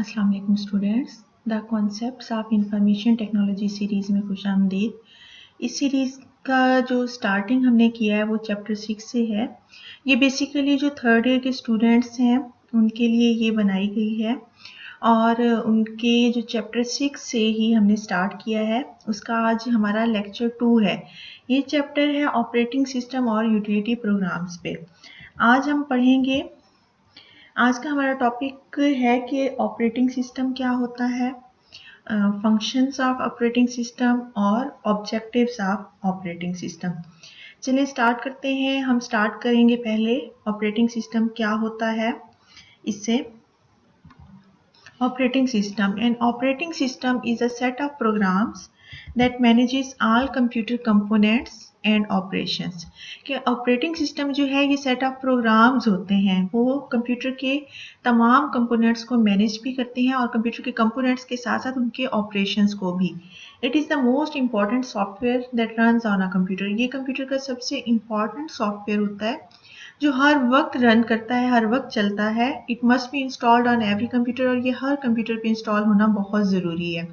अस्सलाम वालेकुम students. The concepts of information technology series में खुशामदीद। इस सीरीज़ का जो स्टार्टिंग हमने किया है वो चैप्टर 6 से है। ये बेसिकली जो थर्ड ईयर के स्टूडेंट्स हैं उनके लिए ये बनाई गई है और उनके जो चैप्टर 6 से ही हमने स्टार्ट किया है। उसका आज हमारा लेक्चर 2 है। ये चैप्टर है ऑपरेटिंग सिस्टम और यूटिलिटी प्रोग्राम्स पे। आज हम पढ़ेंगे। आज का हमारा टॉपिक है कि ऑपरेटिंग सिस्टम क्या होता है, फंक्शंस ऑफ ऑपरेटिंग सिस्टम और ऑब्जेक्टिव्स ऑफ ऑपरेटिंग सिस्टम। चलिए स्टार्ट करते हैं। हम स्टार्ट करेंगे पहले ऑपरेटिंग सिस्टम क्या होता है इससे। Operating system. An operating system is a set of programs that manages all computer components and operations. कि ऑपरेटिंग सिस्टम जो है ये सेट ऑफ प्रोग्राम्स होते हैं, वो कंप्यूटर के तमाम कंपोनेंट्स को मैनेज भी करते हैं और कंप्यूटर के कंपोनेंट्स के साथ साथ उनके ऑपरेशंस को भी। It is the most important software that runs on a computer. ये कंप्यूटर का सबसे इंपॉर्टेंट सॉफ्टवेयर होता है जो हर वक्त रन करता है, हर वक्त चलता है। It must be installed on every computer और ये हर कंप्यूटर पे इंस्टॉल होना बहुत ज़रूरी है।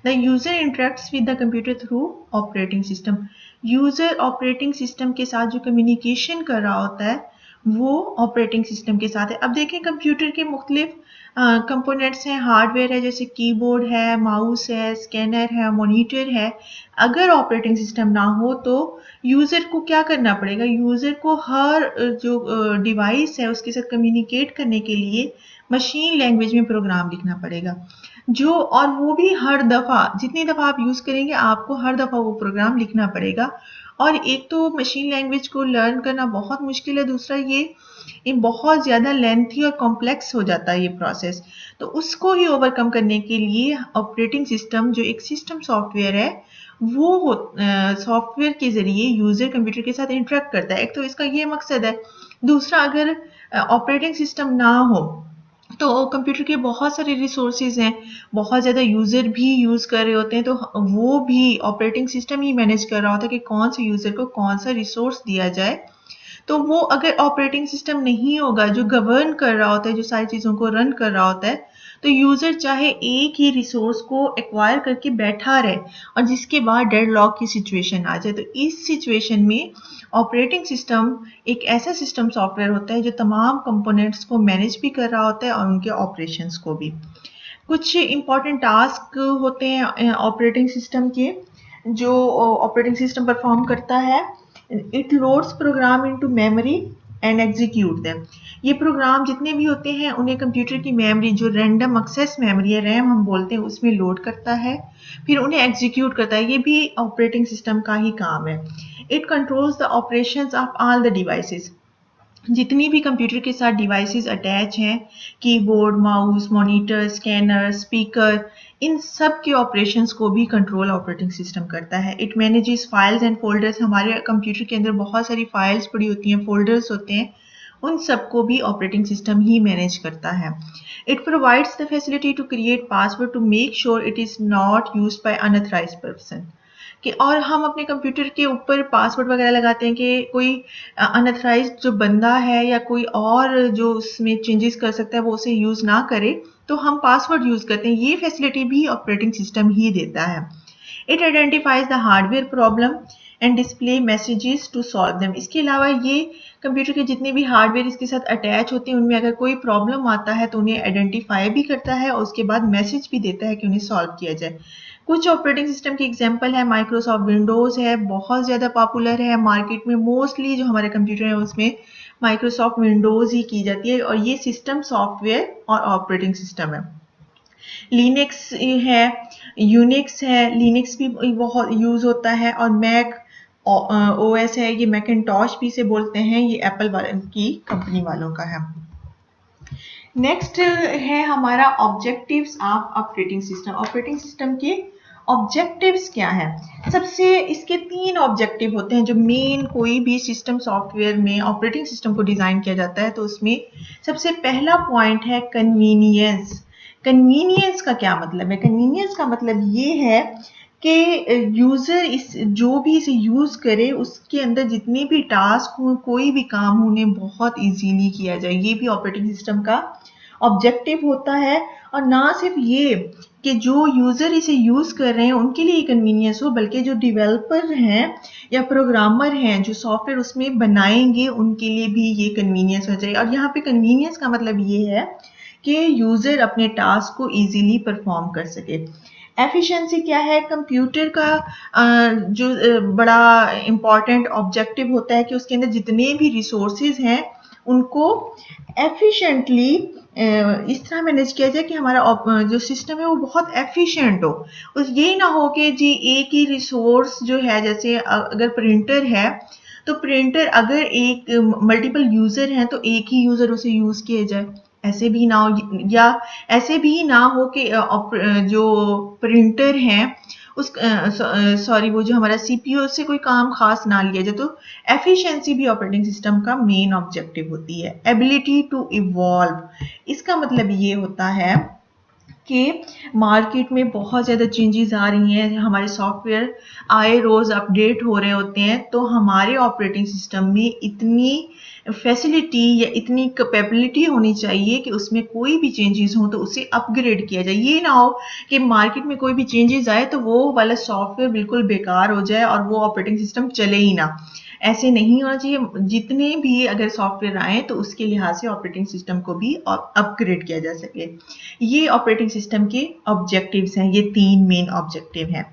The user interacts with the computer through operating system. User operating system के साथ जो कम्युनिकेशन कर रहा होता है वो ऑपरेटिंग सिस्टम के साथ है। अब देखें कंप्यूटर के मुख्तलिफ कंपोनेंट्स हैं, हार्डवेयर है जैसे कीबोर्ड है, माउस है, स्कैनर है, मॉनिटर है। अगर ऑपरेटिंग सिस्टम ना हो तो यूज़र को क्या करना पड़ेगा? यूज़र को हर जो डिवाइस है उसके साथ कम्युनिकेट करने के लिए मशीन लैंग्वेज में प्रोग्राम लिखना पड़ेगा, जो और वो भी हर दफ़ा जितनी दफ़ा आप यूज़ करेंगे आपको हर दफ़ा वो प्रोग्राम लिखना पड़ेगा। और एक तो मशीन लैंग्वेज को लर्न करना बहुत मुश्किल है, दूसरा ये बहुत ज़्यादा लेंथी और कॉम्प्लेक्स हो जाता है ये प्रोसेस। तो उसको ही ओवरकम करने के लिए ऑपरेटिंग सिस्टम जो एक सिस्टम सॉफ्टवेयर है वो सॉफ्टवेयर के ज़रिए यूज़र कंप्यूटर के साथ इंटरेक्ट करता है। एक तो इसका ये मकसद है। दूसरा, अगर ऑपरेटिंग सिस्टम ना हो तो कंप्यूटर के बहुत सारे रिसोर्सेज हैं, बहुत ज़्यादा यूज़र भी यूज़ कर रहे होते हैं, तो वो भी ऑपरेटिंग सिस्टम ही मैनेज कर रहा होता है कि कौन से यूज़र को कौन सा रिसोर्स दिया जाए। तो वो अगर ऑपरेटिंग सिस्टम नहीं होगा जो गवर्न कर रहा होता है, जो सारी चीज़ों को रन कर रहा होता है, तो यूज़र चाहे एक ही रिसोर्स को एक्वायर करके बैठा रहे और जिसके बाद डेडलॉक की सिचुएशन आ जाए। तो इस सिचुएशन में ऑपरेटिंग सिस्टम एक ऐसा सिस्टम सॉफ्टवेयर होता है जो तमाम कंपोनेंट्स को मैनेज भी कर रहा होता है और उनके ऑपरेशंस को भी। कुछ इंपॉर्टेंट टास्क होते हैं ऑपरेटिंग सिस्टम के जो ऑपरेटिंग सिस्टम परफॉर्म करता है। It loads programme into memory and execute them. ये प्रोग्राम जितने भी होते हैं उन्हें कंप्यूटर की मेमोरी जो रैंडम एक्सेस मेमोरी है, रैम हम बोलते हैं, उसमें लोड करता है, फिर उन्हें एग्जीक्यूट करता है। ये भी ऑपरेटिंग सिस्टम का ही काम है। It controls the operations of all the devices. जितनी भी कंप्यूटर के साथ डिवाइसेस अटैच हैं, keyboard, mouse, monitor, scanner, speaker, इन सब के ऑपरेशंस को भी कंट्रोल ऑपरेटिंग सिस्टम करता है। It manages files and folders. हमारे कंप्यूटर के अंदर बहुत सारी फाइल्स पड़ी होती हैं, फोल्डर्स होते हैं, उन सबको भी ऑपरेटिंग सिस्टम ही मैनेज करता है। It provides the facility to create password to make sure it is not used by unauthorised person. कि और हम अपने कंप्यूटर के ऊपर पासवर्ड वगैरह लगाते हैं कि कोई अनऑथराइज्ड जो बंदा है या कोई और जो उसमें चेंजेस कर सकता है वो उसे यूज़ ना करे, तो हम पासवर्ड यूज़ करते हैं। ये फैसिलिटी भी ऑपरेटिंग सिस्टम ही देता है। It identifies the hardware problem and display messages to solve them. इसके अलावा ये कंप्यूटर के जितने भी हार्डवेयर इसके साथ अटैच होते हैं उनमें अगर कोई प्रॉब्लम आता है तो उन्हें आइडेंटिफाई भी करता है और उसके बाद मैसेज भी देता है कि उन्हें सॉल्व किया जाए। कुछ ऑपरेटिंग सिस्टम की एग्जांपल है माइक्रोसॉफ्ट विंडोज़ है, बहुत ज़्यादा पॉपुलर है मार्केट में। मोस्टली जो हमारे कंप्यूटर है उसमें माइक्रोसॉफ्ट विंडोज़ ही की जाती है और ये सिस्टम सॉफ्टवेयर और ऑपरेटिंग सिस्टम है। लिनक्स है, यूनिक्स है, लिनक्स भी बहुत यूज़ होता है और मैक ओएस है, ये मैकिन्टॉश भी से बोलते हैं, ये एप्पल की कंपनी वालों का है। नेक्स्ट है हमारा objectives of operating system. Operating system के ऑब्जेक्टिव्स क्या है? सबसे इसके 3 ऑब्जेक्टिव होते हैं जो मेन कोई भी सिस्टम सॉफ्टवेयर में ऑपरेटिंग सिस्टम को डिज़ाइन किया जाता है। तो उसमें सबसे पहला पॉइंट है कन्वीनियंस। कन्वीनियंस का क्या मतलब है? कन्वीनियंस का मतलब ये है कि यूज़र इस जो भी इसे यूज़ करे उसके अंदर जितने भी टास्क हो, कोई भी काम हो, उन्हें बहुत इजीली किया जाए। ये भी ऑपरेटिंग सिस्टम का ऑब्जेक्टिव होता है, और ना सिर्फ ये कि जो यूज़र इसे यूज़ कर रहे हैं उनके लिए कन्वीनियंस हो, बल्कि जो डेवलपर हैं या प्रोग्रामर हैं जो सॉफ्टवेयर उसमें बनाएंगे उनके लिए भी ये कन्वीनियंस हो चाहिए। और यहाँ पे कन्वीनियंस का मतलब ये है कि यूज़र अपने टास्क को ईजीली परफॉर्म कर सके। एफिशिएंसी क्या है? कंप्यूटर का जो बड़ा इम्पॉर्टेंट ऑब्जेक्टिव होता है कि उसके अंदर जितने भी रिसोर्सेज हैं उनको एफिशिएंटली इस तरह मैनेज किया जाए कि हमारा जो सिस्टम है वो बहुत एफिशिएंट हो। उस ये ना हो कि जी एक ही रिसोर्स जो है, जैसे अगर प्रिंटर है तो प्रिंटर अगर एक मल्टीपल यूजर हैं तो एक ही यूजर उसे यूज किया जाए, ऐसे भी ना हो। या ऐसे भी ना हो कि जो प्रिंटर है उस सॉरी वो जो हमारा सीपीयू से कोई काम खास ना लिया जाए। तो एफिशिएंसी भी ऑपरेटिंग सिस्टम का मेन ऑब्जेक्टिव होती है। एबिलिटी टू इवॉल्व, इसका मतलब ये होता है कि मार्केट में बहुत ज़्यादा चेंजेस आ रही हैं, हमारे सॉफ्टवेयर आए रोज़ अपडेट हो रहे होते हैं, तो हमारे ऑपरेटिंग सिस्टम में इतनी फैसिलिटी या इतनी कैपेबिलिटी होनी चाहिए कि उसमें कोई भी चेंजेस हो तो उसे अपग्रेड किया जाए। ये ना हो कि मार्केट में कोई भी चेंजेस आए तो वो वाला सॉफ्टवेयर बिल्कुल बेकार हो जाए और वो ऑपरेटिंग सिस्टम चले ही ना। ऐसे नहीं होना चाहिए। जितने भी अगर सॉफ्टवेयर आए तो उसके लिहाज से ऑपरेटिंग सिस्टम को भी अपग्रेड किया जा सके। ये ऑपरेटिंग सिस्टम के ऑब्जेक्टिव्स हैं, ये 3 मेन ऑब्जेक्टिव हैं।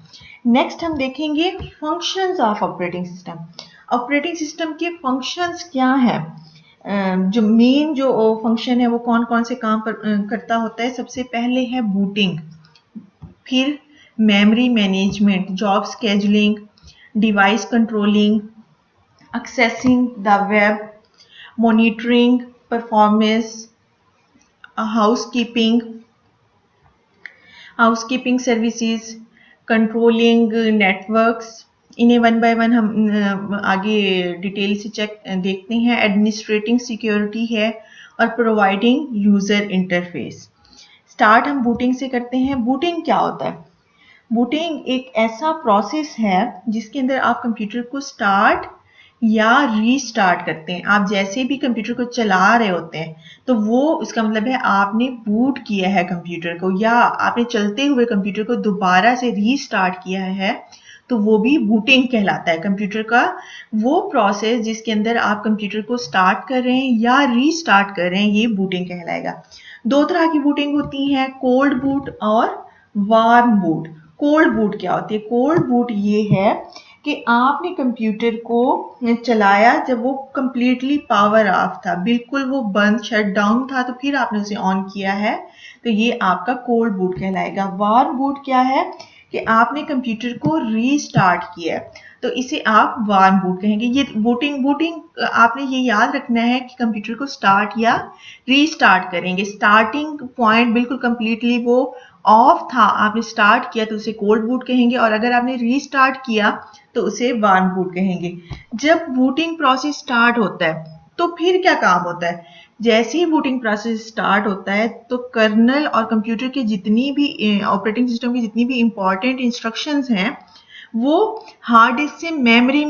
नेक्स्ट हम देखेंगे functions of operating system. Operating system के फंक्शंस क्या है? जो मेन जो फंक्शन है वो कौन कौन से काम करता होता है? सबसे पहले है बूटिंग, फिर memory management, job scheduling, device controlling, accessing the web, monitoring performance, housekeeping services, controlling networks। इन्हें वन बाय वन हम आगे डिटेल से देखते हैं। एडमिनिस्ट्रेटिंग सिक्योरिटी है और प्रोवाइडिंग यूजर इंटरफेस। स्टार्ट हम बूटिंग से करते हैं। बूटिंग क्या होता है? बूटिंग एक ऐसा प्रोसेस है जिसके अंदर आप कंप्यूटर को स्टार्ट या रीस्टार्ट करते हैं। आप जैसे भी कंप्यूटर को चला रहे होते हैं तो वो उसका मतलब है आपने बूट किया है कंप्यूटर को, या आपने चलते हुए कंप्यूटर को दोबारा से रीस्टार्ट किया है, तो वो भी बूटिंग कहलाता है। कंप्यूटर का वो प्रोसेस जिसके अंदर आप कंप्यूटर को स्टार्ट कर रहे हैं या रीस्टार्ट कर रहे हैं, ये बूटिंग कहलाएगा। 2 तरह की बूटिंग होती है, कोल्ड बूट और वार्म बूट। कोल्ड बूट क्या होती है? कोल्ड बूट ये है कि आपने कंप्यूटर को चलाया जब वो कंप्लीटली पावर ऑफ था, बिल्कुल वो बंद शट डाउन था, तो फिर आपने उसे ऑन किया है, तो ये आपका कोल्ड बूट कहलाएगा। वार्म बूट क्या है कि आपने कंप्यूटर को रीस्टार्ट किया है, तो इसे आप वार्म बूट कहेंगे। ये बूटिंग आपने ये याद रखना है कि कंप्यूटर को स्टार्ट या रीस्टार्ट करेंगे। स्टार्टिंग पॉइंट बिल्कुल कंप्लीटली वो ऑफ था, आपने स्टार्ट किया तो उसे कोल्ड बूट कहेंगे, और अगर आपने रीस्टार्ट किया तो उसे वार्म बूट कहेंगे। जब बूटिंग प्रोसेस स्टार्ट होता है तो फिर क्या काम होता है? जैसे ही बूटिंग प्रोसेस स्टार्ट होता है तो कर्नल और कंप्यूटर के जितनी भी ऑपरेटिंग सिस्टम की जितनी भी इंपॉर्टेंट इंस्ट्रक्शंस हैं वो हार्ड डिस्क से मेमोरी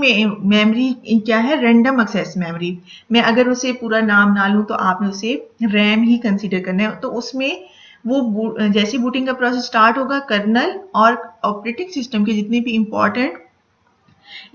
क्या है, रैंडम एक्सेस मेमोरी मैं अगर उसे पूरा नाम ना लूँ तो आपने उसे रैम ही कंसीडर करना है। तो उसमें वो जैसे बूटिंग का प्रोसेस स्टार्ट होगा, कर्नल और ऑपरेटिंग सिस्टम के जितने भी इंपॉर्टेंट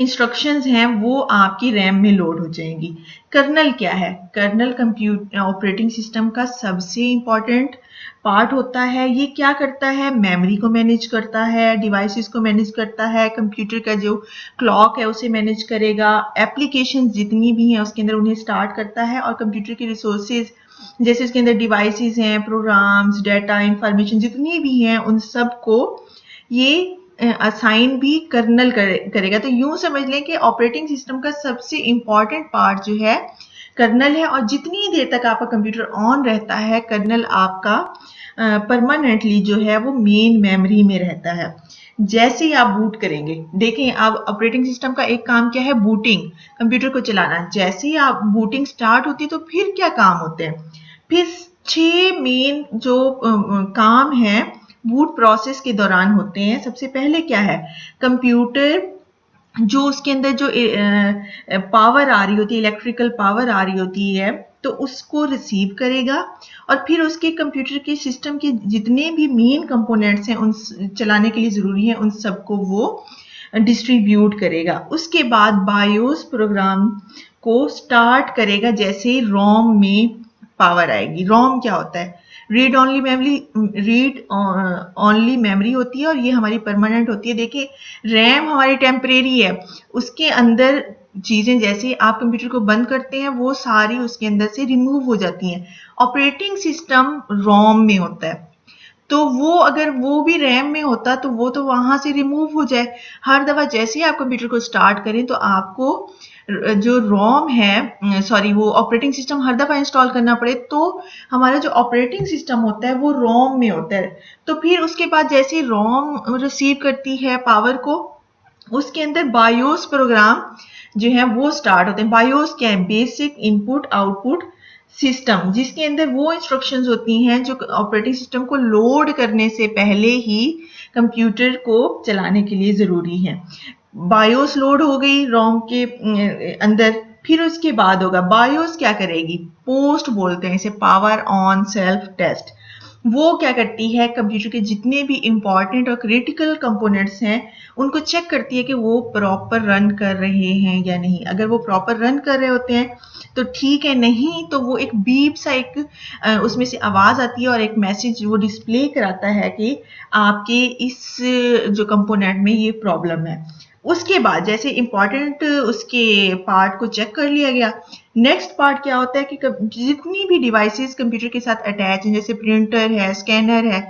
इंस्ट्रक्शंस हैं वो आपकी रैम में लोड हो जाएंगी। कर्नल क्या है? कर्नल कंप्यूटर ऑपरेटिंग सिस्टम का सबसे इंपॉर्टेंट पार्ट होता है। ये क्या करता है? मेमोरी को मैनेज करता है, डिवाइसेस को मैनेज करता है, कंप्यूटर का जो क्लॉक है उसे मैनेज करेगा, एप्लीकेशन जितनी भी हैं उसके अंदर उन्हें स्टार्ट करता है, और कंप्यूटर के रिसोर्सेज जैसे उसके अंदर डिवाइसेस हैं, प्रोग्राम्स, डाटा, इंफॉर्मेशन जितनी भी हैं उन सब को ये असाइन भी कर्नल करेगा। तो यूं समझ लें कि ऑपरेटिंग सिस्टम का सबसे इंपॉर्टेंट पार्ट जो है कर्नल है, और जितनी देर तक आपका कंप्यूटर ऑन रहता है कर्नल आपका परमानेंटली जो है वो मेन मेमोरी में रहता है। जैसे ही आप बूट करेंगे, देखें अब ऑपरेटिंग सिस्टम का एक काम क्या है? बूटिंग, कंप्यूटर को चलाना। जैसे ही आप बूटिंग स्टार्ट होती है तो फिर क्या काम होते हैं? फिर 6 मेन जो काम है बूट प्रोसेस के दौरान होते हैं। सबसे पहले क्या है? कंप्यूटर जो उसके अंदर जो पावर आ रही होती है, इलेक्ट्रिकल पावर आ रही होती है, तो उसको रिसीव करेगा और फिर उसके कंप्यूटर के सिस्टम के जितने भी मेन कंपोनेंट्स हैं उन चलाने के लिए ज़रूरी हैं उन सबको वो डिस्ट्रीब्यूट करेगा। उसके बाद बायोस प्रोग्राम को स्टार्ट करेगा जैसे ही रोम में पावर आएगी। रोम क्या होता है? रीड ओनली मेमोरी होती है और ये हमारी परमानेंट होती है। देखिए रैम हमारी टेम्परेरी है, उसके अंदर चीजें जैसे आप कंप्यूटर को बंद करते हैं वो सारी उसके अंदर से रिमूव हो जाती हैं। ऑपरेटिंग सिस्टम रोम में होता है, तो वो अगर वो भी रैम में होता तो वो तो वहां से रिमूव हो जाए। हर दफा जैसे ही आप कंप्यूटर को स्टार्ट करें तो आपको जो रोम है सॉरी वो ऑपरेटिंग सिस्टम हर दफा इंस्टॉल करना पड़े, तो हमारा जो ऑपरेटिंग सिस्टम होता है वो रोम में होता है। तो फिर उसके बाद जैसे रोम रिसीव करती है पावर को, उसके अंदर बायोस प्रोग्राम जो है वो स्टार्ट होते हैं। बायोस क्या है? बेसिक इनपुट आउटपुट सिस्टम, जिसके अंदर वो इंस्ट्रक्शंस होती हैं जो ऑपरेटिंग सिस्टम को लोड करने से पहले ही कंप्यूटर को चलाने के लिए जरूरी है। बायोस लोड हो गई रोम के अंदर, फिर उसके बाद होगा बायोस क्या करेगी? पोस्ट बोलते हैं इसे, पावर ऑन सेल्फ टेस्ट। वो क्या करती है? कंप्यूटर के जितने भी इंपॉर्टेंट और क्रिटिकल कंपोनेंट्स हैं उनको चेक करती है कि वो प्रॉपर रन कर रहे हैं या नहीं। अगर वो प्रॉपर रन कर रहे होते हैं तो ठीक है, नहीं तो वो एक बीप सा एक उसमें से आवाज आती है और एक मैसेज वो डिस्प्ले कराता है कि आपके इस जो कंपोनेंट में ये प्रॉब्लम है। उसके बाद जैसे इंपॉर्टेंट उसके पार्ट को चेक कर लिया गया, नेक्स्ट पार्ट क्या होता है कि जितनी भी डिवाइसेस कंप्यूटर के साथ अटैच हैं जैसे प्रिंटर है, स्कैनर है,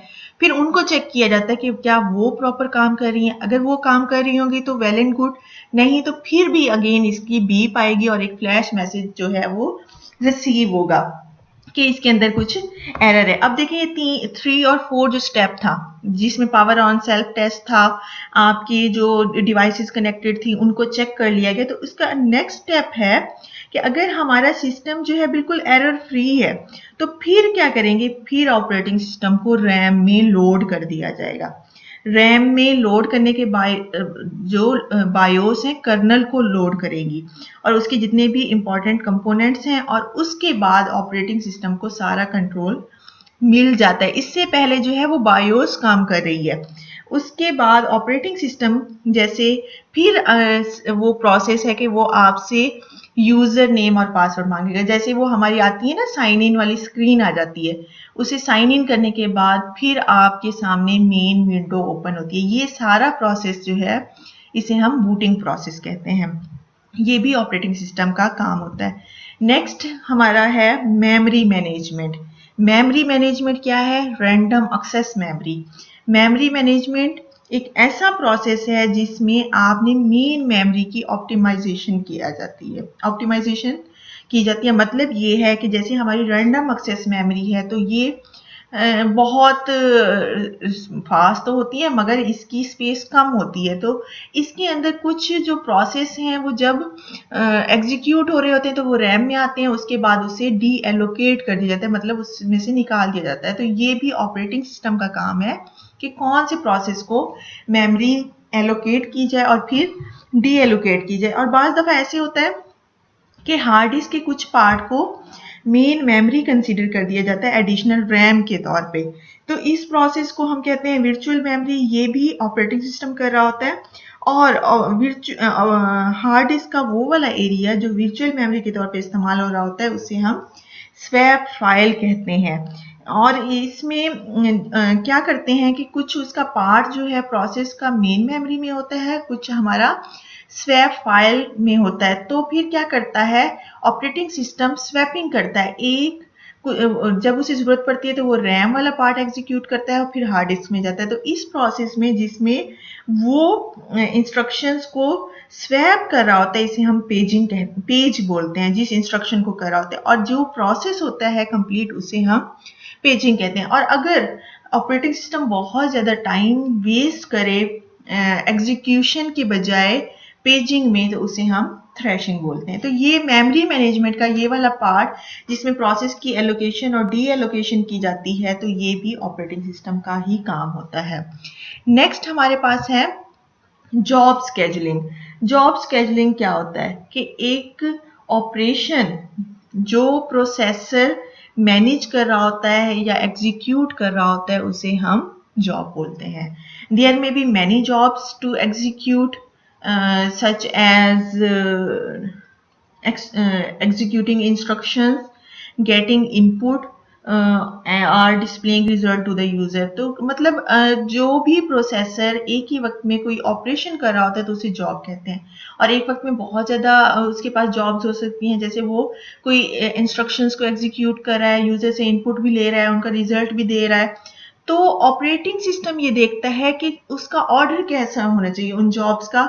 फिर उनको चेक किया जाता है कि क्या वो प्रॉपर काम कर रही हैं। अगर वो काम कर रही होंगी तो वेल एंड गुड, नहीं तो फिर भी अगेन इसकी बीप आएगी और एक फ्लैश मैसेज जो है वो रिसीव होगा कि इसके अंदर कुछ एरर है। अब देखिए 3 और 4 जो स्टेप था जिसमें पावर ऑन सेल्फ टेस्ट था, आपकी जो डिवाइसेस कनेक्टेड थी उनको चेक कर लिया गया, तो उसका नेक्स्ट स्टेप है कि अगर हमारा सिस्टम जो है बिल्कुल एरर फ्री है तो फिर क्या करेंगे? फिर ऑपरेटिंग सिस्टम को रैम में लोड कर दिया जाएगा। रैम में लोड करने के जो बायोस है कर्नल को लोड करेगी और उसके जितने भी इंपॉर्टेंट कंपोनेंट्स हैं, और उसके बाद ऑपरेटिंग सिस्टम को सारा कंट्रोल मिल जाता है। इससे पहले जो है वो बायोस काम कर रही है, उसके बाद ऑपरेटिंग सिस्टम जैसे फिर वो प्रोसेस है कि वो आपसे यूजर नेम और पासवर्ड मांगेगा। जैसे वो हमारी आती है ना साइन इन वाली स्क्रीन आ जाती है, उसे साइन इन करने के बाद फिर आपके सामने मेन विंडो ओपन होती है। ये सारा प्रोसेस जो है इसे हम बूटिंग प्रोसेस कहते हैं। ये भी ऑपरेटिंग सिस्टम का काम होता है। नेक्स्ट हमारा है मेमोरी मैनेजमेंट। मेमोरी मैनेजमेंट क्या है? Random access memory. Memory management एक ऐसा प्रोसेस है जिसमें आपने मेन मेमोरी की ऑप्टिमाइजेशन किया जाती है। ऑप्टिमाइजेशन की जाती है मतलब ये है कि जैसे हमारी रैंडम एक्सेस मेमोरी है तो ये बहुत फास्ट तो होती है मगर इसकी स्पेस कम होती है, तो इसके अंदर कुछ जो प्रोसेस हैं वो जब एग्जीक्यूट हो रहे होते हैं तो वो रैम में आते हैं, उसके बाद उसे डी एलोकेट कर दिया जाता है, मतलब उसमें से निकाल दिया जाता है। तो ये भी ऑपरेटिंग सिस्टम का काम है कि कौन से प्रोसेस को मेमोरी एलोकेट की जाए और फिर डी एलोकेट की जाए। और बाज़ दफ़ा ऐसे होता है कि हार्ड डिस्क के कुछ पार्ट को मेन मेमोरी कंसीडर कर दिया जाता है एडिशनल रैम के तौर पे, तो इस प्रोसेस को हम कहते हैं वर्चुअल मेमोरी। ये भी ऑपरेटिंग सिस्टम कर रहा होता है। और हार्ड डिस्क का वो वाला एरिया जो वर्चुअल मेमोरी के तौर पे इस्तेमाल हो रहा होता है उसे हम स्वैप फाइल कहते हैं। और इसमें क्या करते हैं कि कुछ उसका पार्ट जो है प्रोसेस का मेन मेमोरी में होता है, कुछ हमारा स्वैप फाइल में होता है। तो फिर क्या करता है ऑपरेटिंग सिस्टम? स्वैपिंग करता है। एक जब उसे जरूरत पड़ती है तो वो रैम वाला पार्ट एग्जीक्यूट करता है और फिर हार्ड डिस्क में जाता है। तो इस प्रोसेस में जिसमें वो इंस्ट्रक्शंस को स्वैप कर रहा होता है इसे हम पेज बोलते हैं, जिस इंस्ट्रक्शन को कर रहा होता है, और जो प्रोसेस होता है कंप्लीट उसे हम पेजिंग कहते हैं। और अगर ऑपरेटिंग सिस्टम बहुत ज्यादा टाइम वेस्ट करे एग्जीक्यूशन के बजाय पेजिंग में तो उसे हम थ्रेशिंग बोलते हैं। तो ये मेमोरी मैनेजमेंट का ये वाला पार्ट जिसमें प्रोसेस की एलोकेशन और डी एलोकेशन की जाती है, तो ये भी ऑपरेटिंग सिस्टम का ही काम होता है। नेक्स्ट हमारे पास है जॉब स्केजुलिंग। जॉब स्केजुलिंग क्या होता है कि एक ऑपरेशन जो प्रोसेसर मैनेज कर रहा होता है या एग्जीक्यूट कर रहा होता है उसे हम जॉब बोलते हैं. There may be many jobs to execute such as executing instructions, getting input और displaying result to the user. तो मतलब जो भी प्रोसेसर एक ही वक्त में कोई ऑपरेशन कर रहा होता है तो उसे जॉब कहते हैं. और एक वक्त में बहुत ज़्यादा उसके पास जॉब्स हो सकती हैं, जैसे वो कोई इंस्ट्रक्शंस को एग्जीक्यूट कर रहा है, यूजर से इनपुट भी ले रहा है, उनका रिजल्ट भी दे रहा है. तो ऑपरेटिंग सिस्टम ये देखता है कि उसका ऑर्डर कैसा होना चाहिए, उन जॉब्स का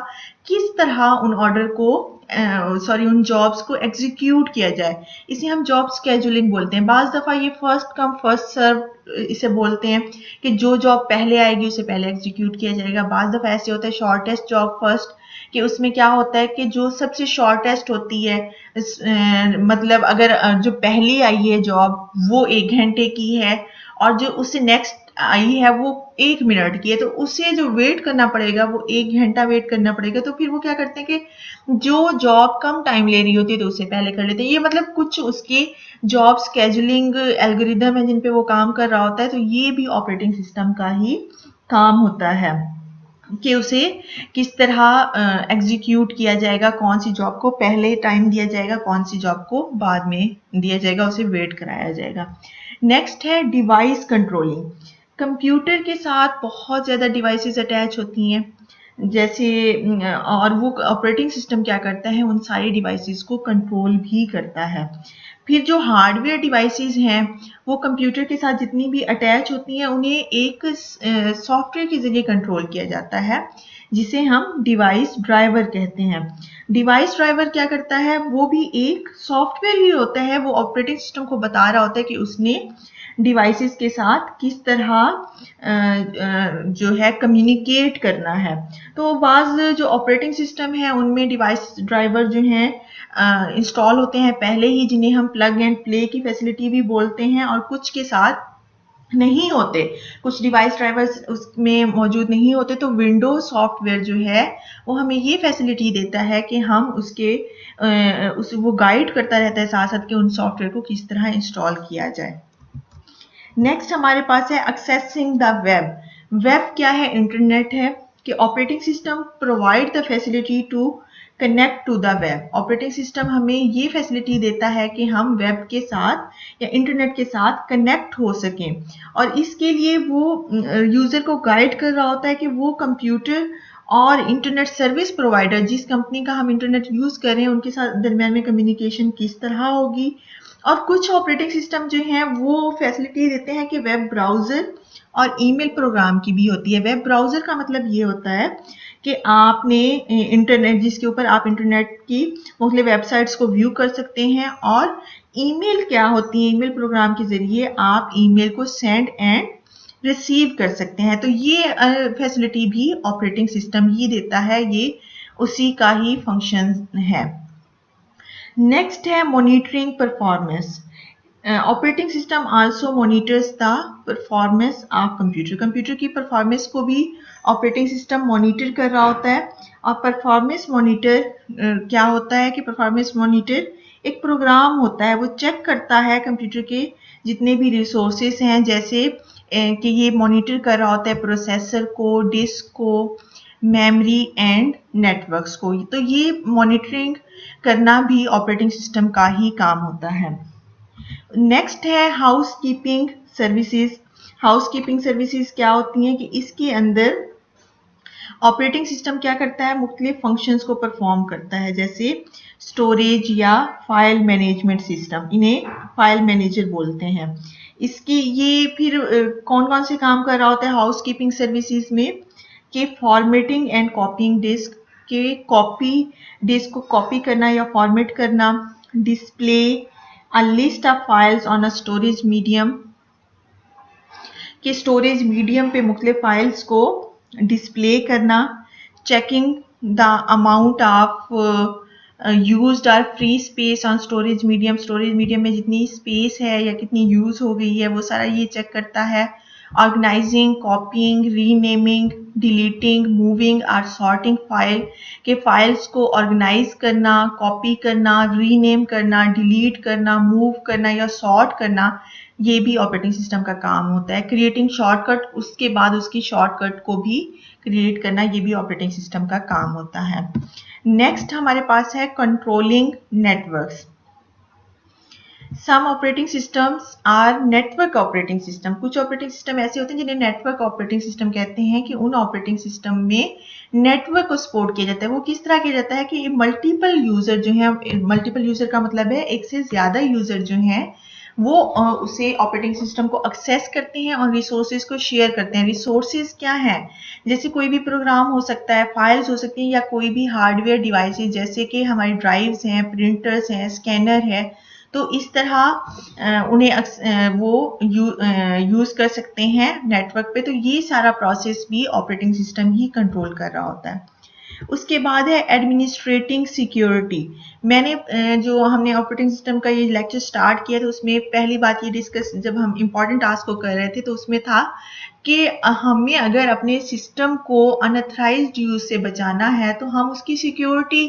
किस तरह उन ऑर्डर को उन जॉब्स को एग्जीक्यूट किया जाए. इसे हम जॉब स्केजुलिंग बोलते हैं. बाज दफ़ा ये फर्स्ट कम फर्स्ट सर्व इसे बोलते हैं कि जो जॉब पहले आएगी उसे पहले एग्जीक्यूट किया जाएगा. बाज दफ़ा ऐसे होता है शॉर्टेस्ट जॉब फर्स्ट, कि उसमें क्या होता है कि जो सबसे शॉर्टेस्ट होती है, मतलब अगर जो पहली आई है जॉब वो 1 घंटे की है और जो उससे नेक्स्ट आई है वो 1 मिनट की है, तो उसे जो वेट करना पड़ेगा वो 1 घंटा वेट करना पड़ेगा. तो फिर वो क्या करते हैं कि जो जॉब कम टाइम ले रही होती है तो उसे पहले कर लेते हैं. ये मतलब कुछ उसके जॉब स्केजुलिंग एल्गोरिदम है जिन पे वो काम कर रहा होता है. तो ये भी ऑपरेटिंग सिस्टम का ही काम होता है कि उसे किस तरह एग्जीक्यूट किया जाएगा, कौन सी जॉब को पहले टाइम दिया जाएगा, कौन सी जॉब को बाद में दिया जाएगा, उसे वेट कराया जाएगा. नेक्स्ट है डिवाइस कंट्रोलिंग. कंप्यूटर के साथ बहुत ज़्यादा डिवाइसेस अटैच होती हैं, जैसे और वो ऑपरेटिंग सिस्टम क्या करता है, उन सारी डिवाइसेस को कंट्रोल भी करता है. फिर जो हार्डवेयर डिवाइसेस हैं वो कंप्यूटर के साथ जितनी भी अटैच होती हैं उन्हें एक सॉफ्टवेयर के जरिए कंट्रोल किया जाता है, जिसे हम डिवाइस ड्राइवर कहते हैं. डिवाइस ड्राइवर क्या करता है, वो भी एक सॉफ्टवेयर ही होता है. वो ऑपरेटिंग सिस्टम को बता रहा होता है कि उसने डिवाइसेस के साथ किस तरह जो है कम्युनिकेट करना है. तो बाज़ जो ऑपरेटिंग सिस्टम है उनमें डिवाइस ड्राइवर जो हैं इंस्टॉल होते हैं पहले ही, जिन्हें हम प्लग एंड प्ले की फैसिलिटी भी बोलते हैं, और कुछ के साथ नहीं होते. कुछ डिवाइस ड्राइवर्स उसमें मौजूद नहीं होते. तो विंडोज सॉफ्टवेयर जो है वो हमें ये फैसिलिटी देता है कि हम वो गाइड करता रहता है साथ साथ कि उन सॉफ्टवेयर को किस तरह इंस्टॉल किया जाए. नेक्स्ट हमारे पास है एक्सेसिंग द वेब. वेब क्या है, इंटरनेट है. कि operating system provide the facility to connect to the web. Operating system हमें ये फैसिलिटी देता है कि हम वेब के साथ या इंटरनेट के साथ कनेक्ट हो सकें, और इसके लिए वो यूज़र को गाइड कर रहा होता है कि वो कंप्यूटर और इंटरनेट सर्विस प्रोवाइडर, जिस कंपनी का हम इंटरनेट यूज़ कर रहे हैं, उनके साथ दरमियान में कम्युनिकेशन किस तरह होगी. और कुछ ऑपरेटिंग सिस्टम जो हैं वो फैसिलिटी देते हैं कि वेब ब्राउज़र और ईमेल प्रोग्राम की भी होती है. वेब ब्राउज़र का मतलब ये होता है कि आपने इंटरनेट जिसके ऊपर आप इंटरनेट की मुख्तलिफ वेबसाइट्स को व्यू कर सकते हैं, और ईमेल क्या होती है, ईमेल प्रोग्राम के ज़रिए आप ईमेल को सेंड एंड रिसीव कर सकते हैं. तो ये फैसिलिटी भी ऑपरेटिंग सिस्टम ही देता है, ये उसी का ही फंक्शन है. नेक्स्ट है monitoring performance. Operating system also monitors the performance of computer. Computer की परफॉर्मेंस को भी ऑपरेटिंग सिस्टम मॉनिटर कर रहा होता है. और परफॉर्मेंस मॉनिटर क्या होता है कि परफॉर्मेंस मॉनिटर एक प्रोग्राम होता है, वो चेक करता है कंप्यूटर के जितने भी रिसोर्सेस हैं, जैसे कि ये मॉनिटर कर रहा होता है प्रोसेसर को, डिस्क को, मेमोरी एंड नेटवर्क्स को. तो ये मॉनिटरिंग करना भी ऑपरेटिंग सिस्टम का ही काम होता है. नेक्स्ट है house keeping services. House keeping services क्या होती हैं कि इसके अंदर ऑपरेटिंग सिस्टम क्या करता है, मुख्तलिफ फंक्शंस को परफॉर्म करता है, जैसे स्टोरेज या फाइल मैनेजमेंट सिस्टम, इन्हें फाइल मैनेजर बोलते हैं. इसकी ये फिर कौन कौन से काम कर रहा होता है हाउस कीपिंग सर्विसेज में, कि फॉर्मेटिंग एंड कॉपिंग डिस्क, के कॉपी डिस्क को कॉपी करना या फॉर्मेट करना, display a list of files on a storage medium, कि स्टोरेज मीडियम पे मुख्तलिफ फाइल्स को डिस्प्ले करना, checking the amount of used और free space on storage medium. Storage medium में जितनी स्पेस है या कितनी यूज़ हो गई है वो सारा ये चेक करता है. Organising, copying, renaming, deleting, moving और सॉर्टिंग फाइल के फाइल्स को ऑर्गेनाइज करना, कॉपी करना, रीनेम करना, डिलीट करना, मूव करना या सॉर्ट करना, ये भी ऑपरेटिंग सिस्टम का काम होता है। क्रिएटिंग शॉर्टकट, उसके बाद उसकी शॉर्टकट को भी क्रिएट करना, ये भी ऑपरेटिंग सिस्टम का काम होता है। नेक्स्ट हमारे पास है controlling networks. Some operating systems are network operating system. कुछ ऑपरेटिंग सिस्टम ऐसे होते हैं जिन्हें नेटवर्क ऑपरेटिंग सिस्टम कहते हैं कि उन ऑपरेटिंग सिस्टम में नेटवर्क को सपोर्ट किया जाता है। वो किस तरह किया जाता है कि मल्टीपल यूजर जो है, मल्टीपल यूजर का मतलब है एक से ज्यादा यूजर जो है वो उसे ऑपरेटिंग सिस्टम को एक्सेस करते हैं और रिसोर्सेज को शेयर करते हैं। रिसोर्सेज क्या है? जैसे कोई भी प्रोग्राम हो सकता है, फाइल्स हो सकती हैं या कोई भी हार्डवेयर डिवाइसेस जैसे कि हमारी ड्राइव्स हैं, प्रिंटर्स हैं, स्कैनर है। तो इस तरह उन्हें वो यूज कर सकते हैं नेटवर्क पे। तो ये सारा प्रोसेस भी ऑपरेटिंग सिस्टम ही कंट्रोल कर रहा होता है। उसके बाद है एडमिनिस्ट्रेटिंग सिक्योरिटी। मैंने जो हमने ऑपरेटिंग सिस्टम का ये लेक्चर स्टार्ट किया था उसमें पहली बात ये डिस्कस, जब हम इंपॉर्टेंट टास्क को कर रहे थे तो उसमें था कि हमें अगर अपने सिस्टम को अनऑथराइज्ड यूज से बचाना है तो हम उसकी सिक्योरिटी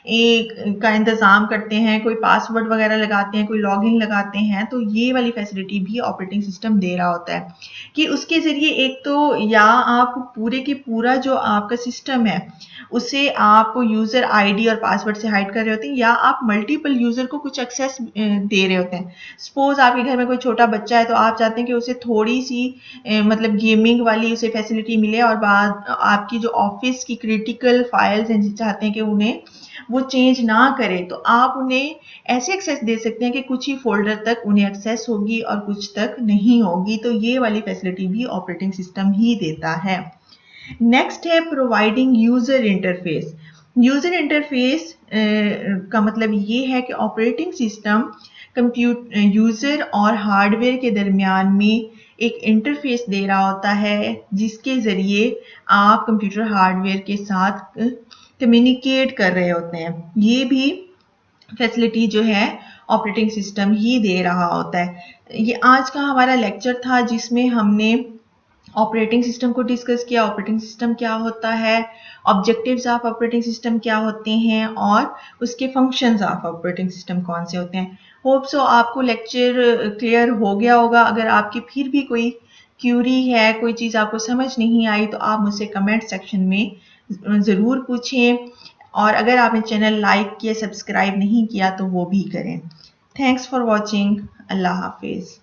का इंतजाम करते हैं, कोई पासवर्ड वगैरह लगाते हैं, कोई लॉगिन लगाते हैं। तो ये वाली फैसिलिटी भी ऑपरेटिंग सिस्टम दे रहा होता है कि उसके जरिए एक तो या आप पूरे के पूरा जो आपका सिस्टम है उसे आप यूजर आईडी और पासवर्ड से हाइड कर रहे होते हैं, या आप मल्टीपल यूजर को कुछ एक्सेस दे रहे होते हैं। सपोज आपके घर में कोई छोटा बच्चा है तो आप चाहते हैं कि उसे थोड़ी सी मतलब गेमिंग वाली उसे फैसिलिटी मिले, और बाद आपकी जो ऑफिस की क्रिटिकल फाइल्स हैं चाहते हैं कि उन्हें वो चेंज ना करे, तो आप उन्हें ऐसे एक्सेस दे सकते हैं कि कुछ ही फोल्डर तक उन्हें एक्सेस होगी और कुछ तक नहीं होगी। तो ये वाली फैसिलिटी भी ऑपरेटिंग सिस्टम ही देता है। नेक्स्ट है providing user interface. User interface का मतलब ये है कि ऑपरेटिंग सिस्टम यूजर और हार्डवेयर के दरमियान में एक इंटरफेस दे रहा होता है जिसके जरिए आप कंप्यूटर हार्डवेयर के साथ कम्युनिकेट कर रहे होते हैं। ये भी फैसिलिटी जो है ऑपरेटिंग सिस्टम ही दे रहा होता है। ये आज का हमारा लेक्चर था जिसमें हमने ऑपरेटिंग सिस्टम को डिस्कस किया, ऑपरेटिंग सिस्टम क्या होता है, ऑब्जेक्टिव्स ऑफ ऑपरेटिंग सिस्टम क्या होते हैं और उसके फंक्शंस ऑफ ऑपरेटिंग सिस्टम कौन से होते हैं। होप सो आपको लेक्चर क्लियर हो गया होगा। अगर आपकी फिर भी कोई क्यूरी है, कोई चीज़ आपको समझ नहीं आई तो आप मुझसे कमेंट सेक्शन में ज़रूर पूछें, और अगर आपने चैनल लाइक किया, सब्सक्राइब नहीं किया तो वो भी करें। Thanks for watching. अल्लाह हाफिज़।